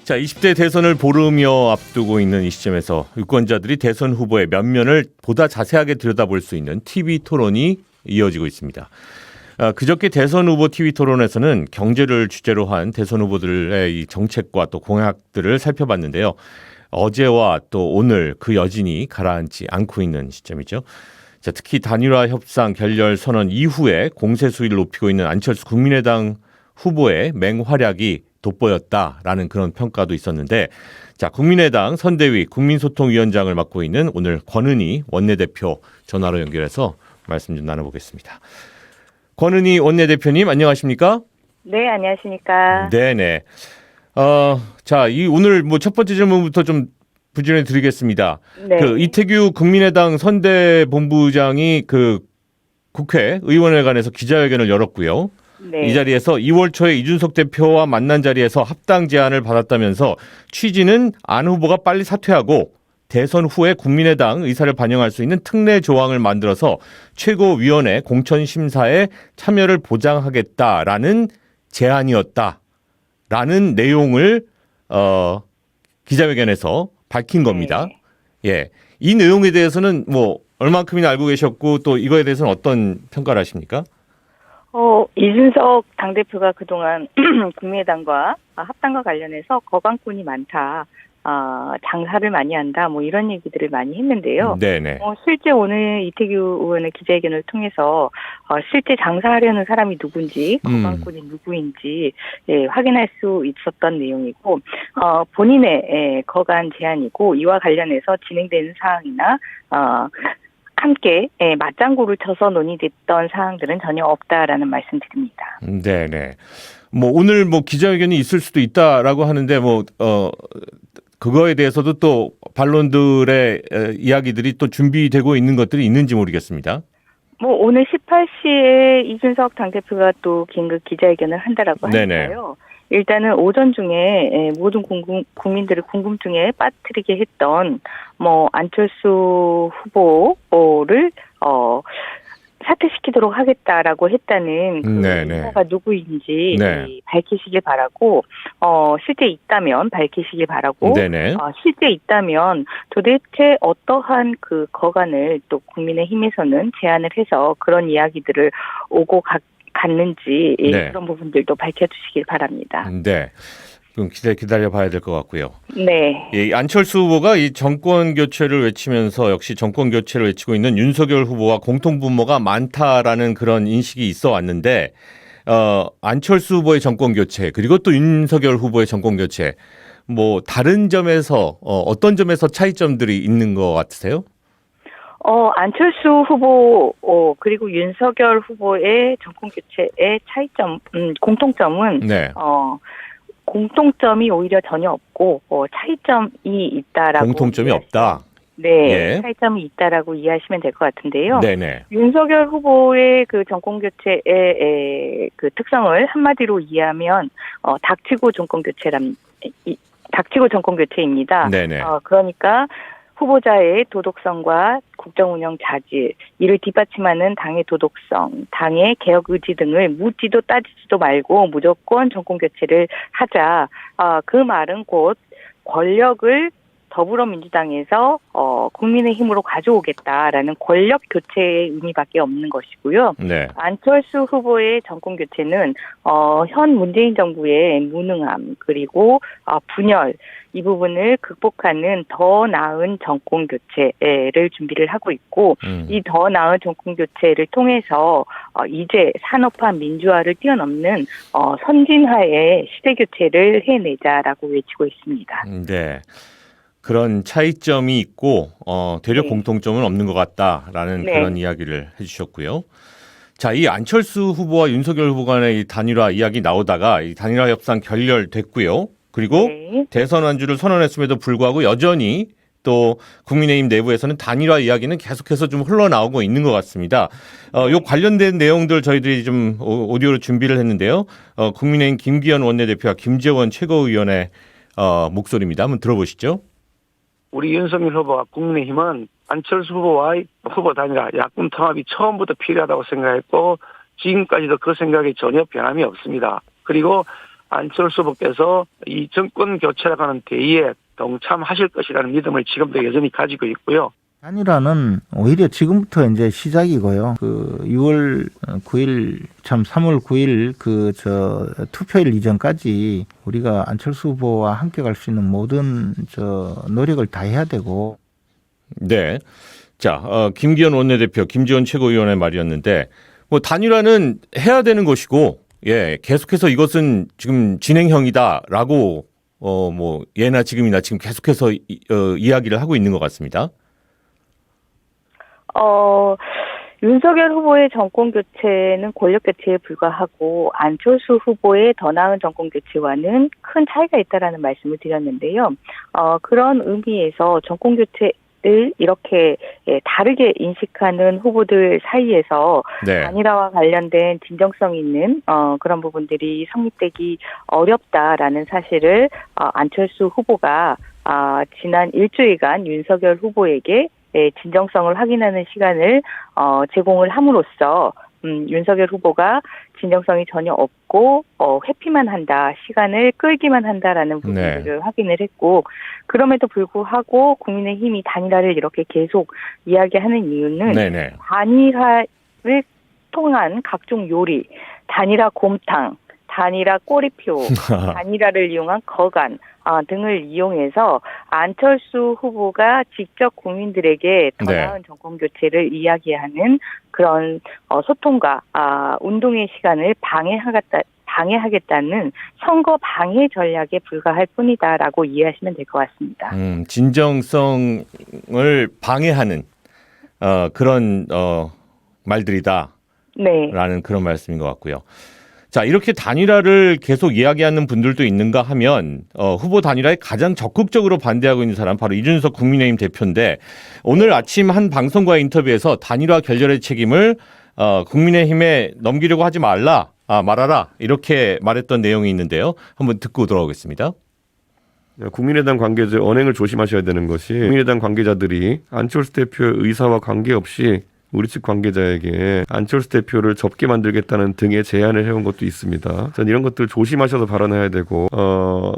자, 20대 대선을 보름여 앞두고 있는 이 시점에서 유권자들이 대선 후보의 면면을 보다 자세하게 들여다볼 수 있는 TV 토론이 이어지고 있습니다. 그저께 대선 후보 TV 토론에서는 경제를 주제로 한 대선 후보들의 이 정책과 또 공약들을 살펴봤는데요. 어제와 또 오늘 그 여진이 가라앉지 않고 있는 시점이죠. 자, 특히 단일화 협상 결렬 선언 이후에 공세 수위를 높이고 있는 안철수 국민의당 후보의 맹활약이 돋보였다라는 그런 평가도 있었는데, 자, 국민의당 선대위 국민소통위원장을 맡고 있는 오늘 권은희 원내대표 전화로 연결해서 말씀 좀 나눠보겠습니다. 권은희 원내대표님 안녕하십니까? 네, 안녕하십니까? 네네. 자, 이 오늘 뭐 첫 번째 질문부터 좀 부진해 드리겠습니다. 네. 그 이태규 국민의당 선대본부장이 그 국회 의원회관에서 기자회견을 열었고요. 네. 이 자리에서 2월 초에 이준석 대표와 만난 자리에서 합당 제안을 받았다면서 취지는 안 후보가 빨리 사퇴하고 대선 후에 국민의당 의사를 반영할 수 있는 특례 조항을 만들어서 최고위원회 공천심사에 참여를 보장하겠다라는 제안이었다라는 내용을 기자회견에서 밝힌 겁니다. 네. 예, 이 내용에 대해서는 뭐 얼만큼이나 알고 계셨고 또 이거에 대해서는 어떤 평가를 하십니까? 이준석 당대표가 그동안 국민의당과 합당과 관련해서 거강꾼이 많다. 장사를 많이 한다. 뭐 이런 얘기들을 많이 했는데요. 네네. 실제 오늘 이태규 의원의 기자회견을 통해서 실제 장사하려는 사람이 누군지, 거강꾼이 누구인지 확인할 수 있었던 내용이고, 본인의 거간 제안이고 이와 관련해서 진행되는 사항이나 함께 맞장구를 쳐서 논의됐던 사항들은 전혀 없다라는 말씀드립니다. 네네. 뭐 오늘 뭐 기자회견이 있을 수도 있다라고 하는데 그거에 대해서도 또 반론들의 이야기들이 또 준비되고 있는 것들이 있는지 모르겠습니다. 오늘 18시에 이준석 당대표가 또 긴급 기자회견을 한다라고 하니까요. 일단은 오전 중에 모든 국민들의 궁금증에 빠뜨리게 했던 안철수 후보를 사퇴시키도록 하겠다라고 했다는 그 인사가 누구인지 밝히시길 바라고, 실제 있다면 밝히시길 바라고, 실제 있다면 도대체 어떠한 그 거간을 또 국민의힘에서는 제안을 해서 그런 이야기들을 오고 갔는지 그런 부분들도 밝혀주시길 바랍니다. 네. 그럼 기다려 봐야 될 것 같고요. 네. 안철수 후보가 이 정권 교체를 외치면서 역시 정권 교체를 외치고 있는 윤석열 후보와 공통 분모가 많다라는 그런 인식이 있어 왔는데, 안철수 후보의 정권 교체 그리고 또 윤석열 후보의 정권 교체 뭐 다른 점에서 어떤 점에서 차이점들이 있는 것 같으세요? 안철수 후보, 그리고 윤석열 후보의 정권 교체의 차이점, 공통점은, 공통점이 오히려 전혀 없고, 차이점이 있다라고. 공통점이 없다? 네. 차이점이 있다라고 이해하시면 될 것 같은데요. 네네. 윤석열 후보의 그 정권 교체의 그 특성을 한마디로 이해하면, 닥치고 정권 교체입니다. 네네. 그러니까, 후보자의 도덕성과 국정운영 자질, 이를 뒷받침하는 당의 도덕성, 당의 개혁 의지 등을 묻지도 따지지도 말고 무조건 정권 교체를 하자. 그 말은 곧 권력을 더불어민주당에서 국민의힘으로 가져오겠다라는 권력 교체의 의미밖에 없는 것이고요. 안철수 후보의 정권 교체는 현 문재인 정부의 무능함 그리고 분열, 이 부분을 극복하는 더 나은 정권 교체를 준비를 하고 있고, 이 더 나은 정권 교체를 통해서 이제 산업화 민주화를 뛰어넘는 선진화의 시대 교체를 해내자라고 외치고 있습니다. 네. 그런 차이점이 있고 대략 공통점은 없는 것 같다라는 그런 이야기를 해주셨고요. 자, 이 안철수 후보와 윤석열 후보 간의 이 단일화 이야기 나오다가 이 단일화 협상 결렬됐고요. 그리고 대선 완주를 선언했음에도 불구하고 여전히 또 국민의힘 내부에서는 단일화 이야기는 계속해서 좀 흘러나오고 있는 것 같습니다. 요 관련된 내용들 저희들이 좀 오디오로 준비를 했는데요. 국민의힘 김기현 원내대표와 김재원 최고위원의 목소리입니다. 한번 들어보시죠. 우리 윤석열 후보와 국민의힘은 안철수 후보와의 후보 단일화 야권 통합이 처음부터 필요하다고 생각했고 지금까지도 그 생각이 전혀 변함이 없습니다. 그리고 안철수 후보께서 이 정권 교체를 가는 대의에 동참하실 것이라는 믿음을 지금도 여전히 가지고 있고요. 단일화는 오히려 지금부터 이제 시작이고요. 6월 9일, 3월 9일 투표일 이전까지 우리가 안철수 후보와 함께 갈 수 있는 모든 노력을 다해야 되고. 네. 자, 김기현 원내대표, 김지원 최고위원의 말이었는데, 뭐 단일화는 해야 되는 것이고, 예, 계속해서 이것은 지금 진행형이다라고 뭐 예나 지금이나 지금 계속해서 이야기를 하고 있는 것 같습니다. 윤석열 후보의 정권 교체는 권력 교체에 불과하고 안철수 후보의 더 나은 정권 교체와는 큰 차이가 있다라는 말씀을 드렸는데요. 그런 의미에서 정권 교체를 이렇게 다르게 인식하는 후보들 사이에서 네. 단일화와 관련된 진정성 있는 그런 부분들이 성립되기 어렵다라는 사실을 안철수 후보가 지난 일주일간 윤석열 후보에게 진정성을 확인하는 시간을 제공을 함으로써 윤석열 후보가 진정성이 전혀 없고 회피만 한다, 시간을 끌기만 한다라는 부분들을 확인을 했고, 그럼에도 불구하고 국민의힘이 단일화를 이렇게 계속 이야기하는 이유는 네네. 단일화를 통한 각종 요리, 단일화 곰탕, 단일화 꼬리표, 단일화를 이용한 거간 등을 이용해서 안철수 후보가 직접 국민들에게 더 네. 나은 정권 교체를 이야기하는 그런 소통과 운동의 시간을 방해하겠다는 선거 방해 전략에 불과할 뿐이다라고 이해하시면 될 것 같습니다. 진정성을 방해하는 그런 말들이다. 네. 라는 그런 말씀인 것 같고요. 자, 이렇게 단일화를 계속 이야기하는 분들도 있는가 하면 후보 단일화에 가장 적극적으로 반대하고 있는 사람 바로 이준석 국민의힘 대표인데, 오늘 아침 한 방송과의 인터뷰에서 단일화 결렬의 책임을 국민의힘에 넘기려고 하지 말아라 이렇게 말했던 내용이 있는데요. 한번 듣고 돌아오겠습니다. 국민의당 관계자 언행을 조심하셔야 되는 것이, 국민의당 관계자들이 안철수 대표의 의사와 관계없이 우리 측 관계자에게 안철수 대표를 접게 만들겠다는 등의 제안을 해온 것도 있습니다. 전 이런 것들 조심하셔서 발언해야 되고,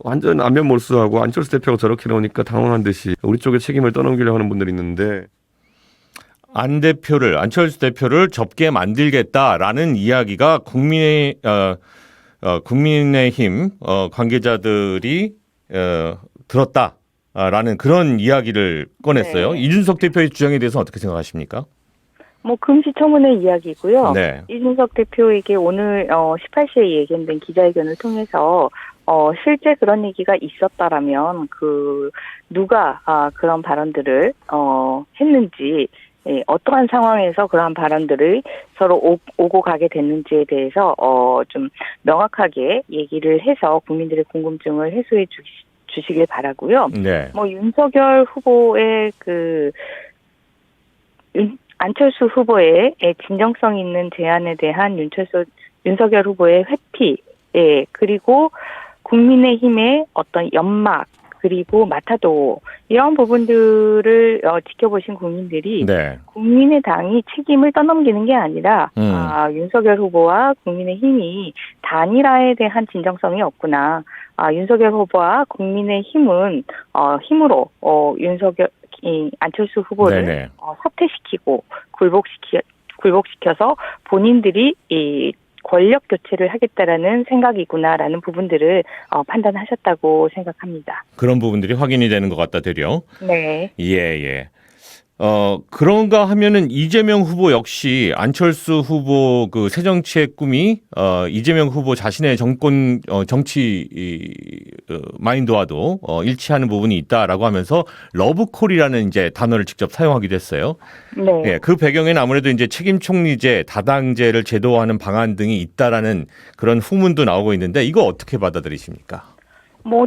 완전 안면 몰수하고 안철수 대표가 저렇게 나오니까 당황한 듯이 우리 쪽에 책임을 떠넘기려고 하는 분들이 있는데, 안철수 대표를 접게 만들겠다라는 이야기가 국민의힘 관계자들이 들었다라는 그런 이야기를 꺼냈어요. 네. 이준석 대표의 주장에 대해서 어떻게 생각하십니까? 금시초문의 이야기고요. 네. 이준석 대표에게 오늘 18시에 예견된 기자회견을 통해서 실제 그런 얘기가 있었다라면 누가 그런 발언들을 했는지, 어떠한 상황에서 그러한 발언들을 서로 오고 가게 됐는지에 대해서 좀 명확하게 얘기를 해서 국민들의 궁금증을 해소해 주시길 바라고요. 네. 윤석열 후보의 안철수 후보의 진정성 있는 제안에 대한 윤석열 후보의 회피, 그리고 국민의힘의 어떤 연막, 그리고 마타도, 이런 부분들을 지켜보신 국민들이 네. 국민의당이 책임을 떠넘기는 게 아니라 윤석열 후보와 국민의힘이 단일화에 대한 진정성이 없구나. 윤석열 후보와 국민의힘은 힘으로 안철수 후보를 네네. 사퇴시키고 굴복시켜서 본인들이 이 권력 교체를 하겠다라는 생각이구나라는 부분들을 판단하셨다고 생각합니다. 그런 부분들이 확인이 되는 것 같다, 되려. 네. 예. 그런가 하면은 이재명 후보 역시 안철수 후보 새정치의 꿈이 이재명 후보 자신의 정치 마인드와도 일치하는 부분이 있다라고 하면서 러브콜이라는 이제 단어를 직접 사용하기도 했어요. 네. 예, 그 배경에는 아무래도 이제 책임 총리제, 다당제를 제도화하는 방안 등이 있다라는 그런 후문도 나오고 있는데, 이거 어떻게 받아들이십니까?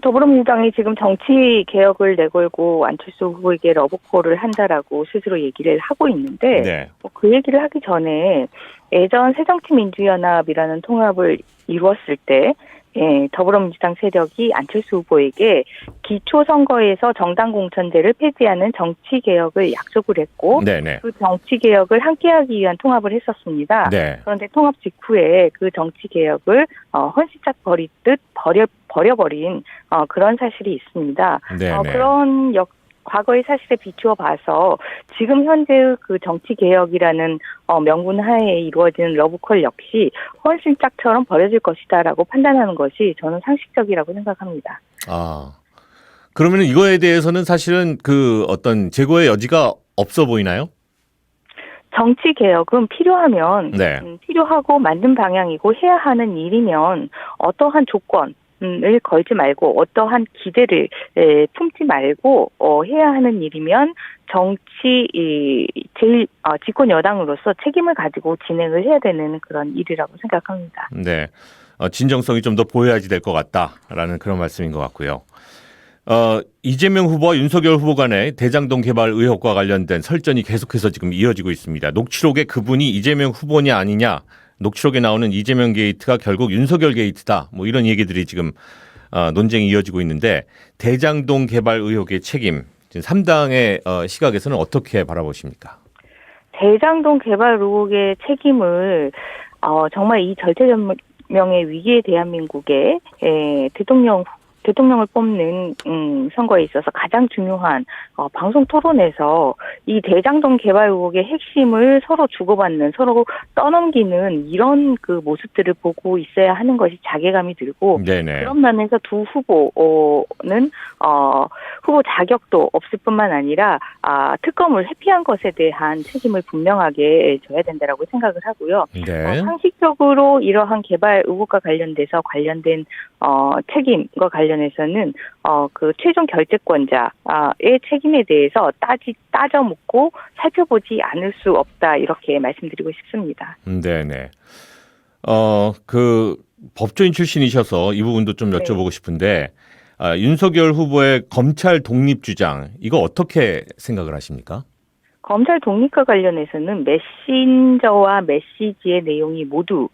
더불어민주당이 지금 정치 개혁을 내걸고 안철수 후보에게 러브콜을 한다라고 스스로 얘기를 하고 있는데, 네. 그 얘기를 하기 전에 예전 새정치민주연합이라는 통합을 이루었을 때 더불어민주당 세력이 안철수 후보에게 기초선거에서 정당공천제를 폐지하는 정치개혁을 약속을 했고 네네. 그 정치개혁을 함께하기 위한 통합을 했었습니다. 네. 그런데 통합 직후에 그 정치개혁을 헌신짝 버리듯 버려버린 그런 사실이 있습니다. 네네. 그런 과거의 사실에 비추어 봐서 지금 현재의 그 정치개혁이라는 명분 하에 이루어지는 러브콜 역시 헌신짝처럼 버려질 것이다라고 판단하는 것이 저는 상식적이라고 생각합니다. 그러면 이거에 대해서는 사실은 그 어떤 재고의 여지가 없어 보이나요? 정치개혁은 필요하면 네. 필요하고 맞는 방향이고 해야 하는 일이면 어떠한 조건 을 걸지 말고 어떠한 기대를 품지 말고 해야 하는 일이면 제일 집권 여당으로서 책임을 가지고 진행을 해야 되는 그런 일이라고 생각합니다. 네, 진정성이 좀 더 보여야지 될 것 같다라는 그런 말씀인 것 같고요. 이재명 후보와 윤석열 후보 간의 대장동 개발 의혹과 관련된 설전이 계속해서 지금 이어지고 있습니다. 녹취록에 그분이 이재명 후보냐 아니냐, 녹취록에 나오는 이재명 게이트가 결국 윤석열 게이트다. 뭐 이런 얘기들이 지금 논쟁이 이어지고 있는데 대장동 개발 의혹의 책임, 지금 3당의 시각에서는 어떻게 바라보십니까? 대장동 개발 의혹의 책임을 정말 이 절체절명의 위기에 대한민국의 대통령을 뽑는 선거에 있어서 가장 중요한 방송 토론에서 이 대장동 개발 의혹의 핵심을 서로 주고받는, 서로 떠넘기는 이런 그 모습들을 보고 있어야 하는 것이 자괴감이 들고 네네. 그런 면에서 두 후보는 후보 자격도 없을 뿐만 아니라 특검을 회피한 것에 대한 책임을 분명하게 져야 된다라고 생각을 하고요. 네. 상식적으로 이러한 개발 의혹과 관련된 책임과 관련해서는 그 최종 결재권자의 책임에 대해서 따져 묻고 살펴보지 않을 수 없다 이렇게 말씀드리고 싶습니다. 네네. 그 법조인 출신이셔서 이 부분도 좀 여쭤보고 싶은데 윤석열 후보의 검찰 독립 주장 이거 어떻게 생각을 하십니까? 검찰 독립과 관련해서는 메신저와 메시지의 내용이 모두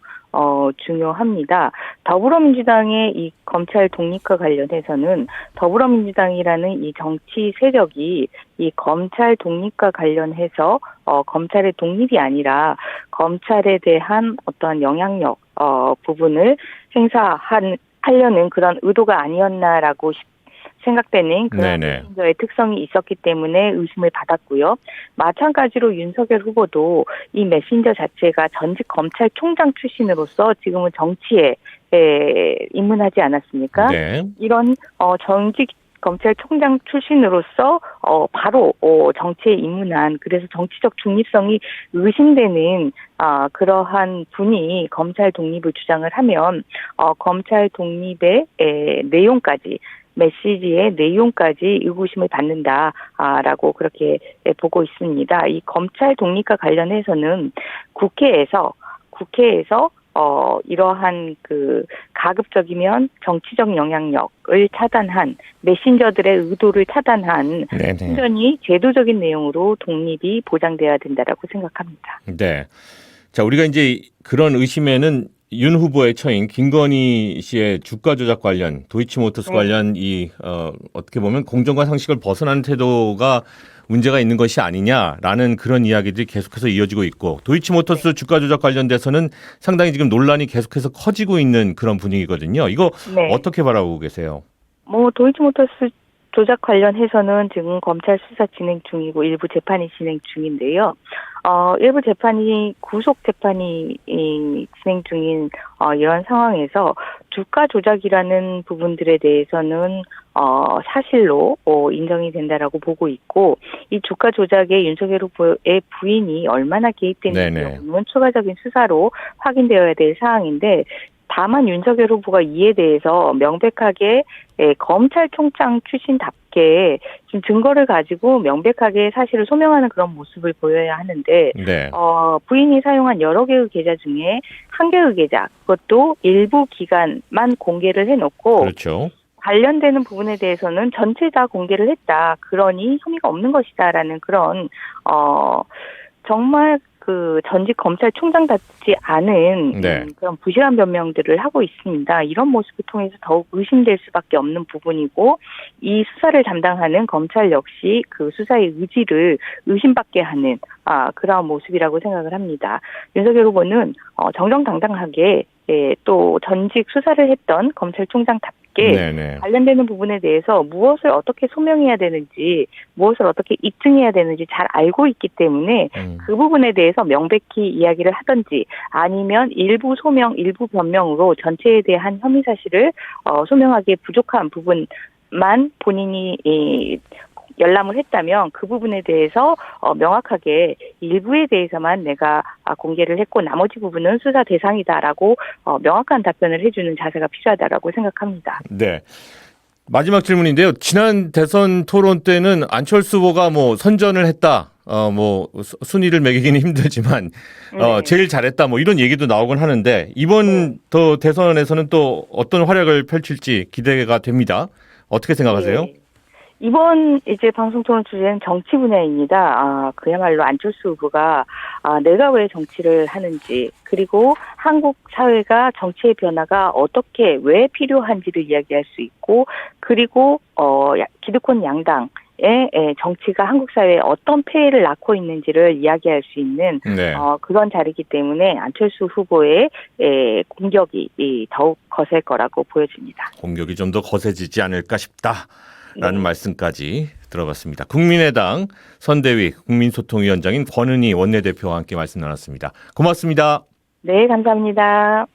중요합니다. 더불어민주당의 이 검찰 독립과 관련해서는 더불어민주당이라는 이 정치 세력이 이 검찰 독립과 관련해서 검찰의 독립이 아니라 검찰에 대한 어떠한 영향력 부분을 행사하려는 그런 의도가 아니었나라고 생각되는 그런 메신저의 특성이 있었기 때문에 의심을 받았고요. 마찬가지로 윤석열 후보도 이 메신저 자체가 전직 검찰총장 출신으로서 지금은 정치에 입문하지 않았습니까? 네. 이런 전직 검찰총장 출신으로서 바로 정치에 입문한, 그래서 정치적 중립성이 의심되는 그러한 분이 검찰 독립을 주장을 하면 검찰 독립의 내용까지, 메시지의 내용까지 의구심을 받는다라고 그렇게 보고 있습니다. 이 검찰 독립과 관련해서는 국회에서 이러한 그 가급적이면 정치적 영향력을 차단한 메신저들의 의도를 차단한 완전히 제도적인 내용으로 독립이 보장돼야 된다라고 생각합니다. 네. 자, 우리가 이제 그런 의심에는 윤 후보의 처인 김건희 씨의 주가 조작 관련, 도이치모터스 관련 어떻게 보면 공정과 상식을 벗어나는 태도가 문제가 있는 것이 아니냐라는 그런 이야기들이 계속해서 이어지고 있고, 도이치모터스 주가 조작 관련돼서는 상당히 지금 논란이 계속해서 커지고 있는 그런 분위기거든요. 이거 어떻게 바라보고 계세요? 도이치모터스 조작 관련해서는 지금 검찰 수사 진행 중이고 일부 재판이 진행 중인데요. 일부 재판이 구속 재판이 진행 중인 이런 상황에서 주가 조작이라는 부분들에 대해서는 사실로 인정이 된다라고 보고 있고, 이 주가 조작에 윤석열 후보의 부인이 얼마나 개입되는지 여부는 추가적인 수사로 확인되어야 될 사항인데, 다만 윤석열 후보가 이에 대해서 명백하게 검찰총장 출신답게 지금 증거를 가지고 명백하게 사실을 소명하는 그런 모습을 보여야 하는데 부인이 사용한 여러 개의 계좌 중에 한 개의 계좌, 그것도 일부 기간만 공개를 해놓고 관련되는 부분에 대해서는 전체 다 공개를 했다. 그러니 혐의가 없는 것이다라는 그런 정말 그 전직 검찰총장답지 않은 네. 그런 부실한 변명들을 하고 있습니다. 이런 모습을 통해서 더욱 의심될 수밖에 없는 부분이고 이 수사를 담당하는 검찰 역시 그 수사의 의지를 의심받게 하는 그런 모습이라고 생각을 합니다. 윤석열 후보는 정정당당하게 또 전직 수사를 했던 검찰총장답게 네네. 관련되는 부분에 대해서 무엇을 어떻게 소명해야 되는지 무엇을 어떻게 입증해야 되는지 잘 알고 있기 때문에 그 부분에 대해서 명백히 이야기를 하든지 아니면 일부 소명, 일부 변명으로 전체에 대한 혐의 사실을 소명하기에 부족한 부분만 본인이 열람을 했다면 그 부분에 대해서 명확하게 일부에 대해서만 내가 공개를 했고 나머지 부분은 수사 대상이다라고 명확한 답변을 해주는 자세가 필요하다라고 생각합니다. 네. 마지막 질문인데요. 지난 대선 토론 때는 안철수 후보가 뭐 선전을 했다. 뭐 순위를 매기기는 힘들지만 네. 제일 잘했다. 뭐 이런 얘기도 나오곤 하는데 이번 더 대선에서는 또 어떤 활약을 펼칠지 기대가 됩니다. 어떻게 생각하세요? 네. 이번 이제 방송 토론 주제는 정치 분야입니다. 그야말로 안철수 후보가 내가 왜 정치를 하는지 그리고 한국 사회가 정치의 변화가 어떻게 왜 필요한지를 이야기할 수 있고 그리고 기득권 양당 의 정치가 한국 사회에 어떤 폐해를 낳고 있는지를 이야기할 수 있는 네. 그런 자리이기 때문에 안철수 후보의 공격이 더욱 거셀 거라고 보여집니다. 공격이 좀 더 거세지지 않을까 싶다라는 네. 말씀까지 들어봤습니다. 국민의당 선대위 국민소통위원장인 권은희 원내대표와 함께 말씀 나눴습니다. 고맙습니다. 네, 감사합니다.